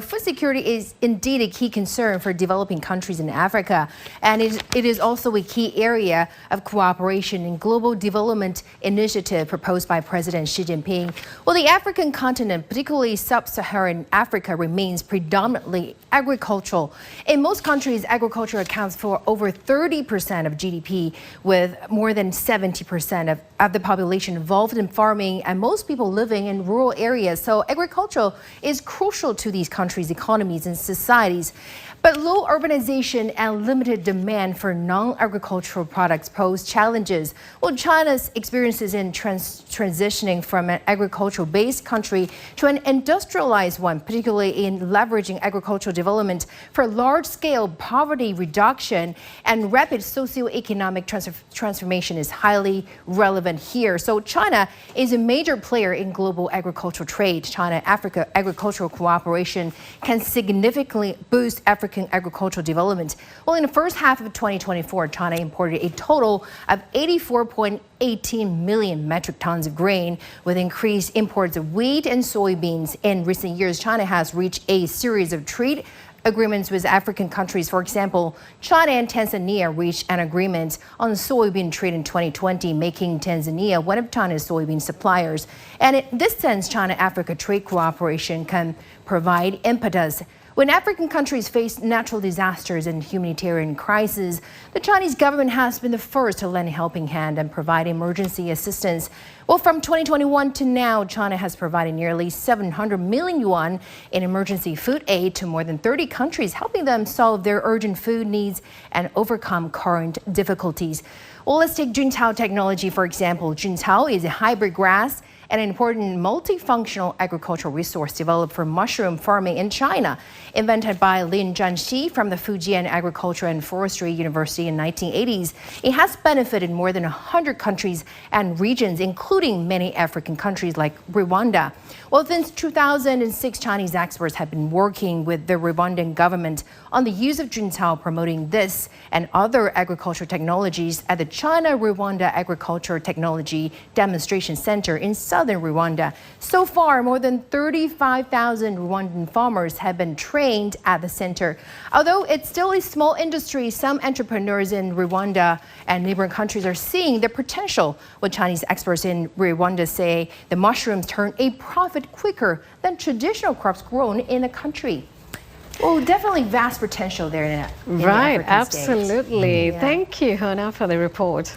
Food security is indeed a key concern for developing countries in Africa, and it is also a key area of cooperation in global development initiative proposed by President Xi Jinping. Well, the African continent, particularly sub-Saharan Africa, remains predominantly agricultural. In most countries, agriculture accounts for over 30% of GDP, with more than 70% of the population involved in farming and most people living in rural areas. So agriculture is crucial to these countries' economies and societies. But low urbanization and limited demand for non-agricultural products pose challenges. Well, China's experiences in transitioning from an agricultural-based country to an industrialized one, particularly in leveraging agricultural development for large-scale poverty reduction and rapid socio-economic transformation, is highly relevant here. So China is a major player in global agricultural trade. China-Africa agricultural cooperation can significantly boost African agricultural development. Well, in the first half of 2024, China imported a total of 84.18 million metric tons of grain, with increased imports of wheat and soybeans. In recent years, China has reached a series of trade agreements with African countries. For example, China and Tanzania reached an agreement on soybean trade in 2020, making Tanzania one of China's soybean suppliers. And in this sense, China-Africa trade cooperation can provide impetus. When African countries face natural disasters and humanitarian crises, the Chinese government has been the first to lend a helping hand and provide emergency assistance. Well, from 2021 to now, China has provided nearly 700 million yuan in emergency food aid to more than 30 countries, helping them solve their urgent food needs and overcome current difficulties. Well, let's take Juntao technology, for example. Juntao is a hybrid grass and an important multifunctional agricultural resource developed for mushroom farming in China. Invented by Lin Zhanxi from the Fujian Agriculture and Forestry University in the 1980s, it has benefited more than 100 countries and regions, including many African countries like Rwanda. Well, since 2006, Chinese experts have been working with the Rwandan government on the use of Juntao, promoting this and other agricultural technologies at the China-Rwanda Agriculture Technology Demonstration Center in southern Rwanda. So far, more than 35,000 Rwandan farmers have been trained at the center. Although it's still a small industry, some entrepreneurs in Rwanda and neighboring countries are seeing the potential. What Chinese experts in Rwanda say, the mushrooms turn a profit quicker than traditional crops grown in the country. Well, definitely vast potential there in the Right, African absolutely. States. Thank you, Hona, for the report.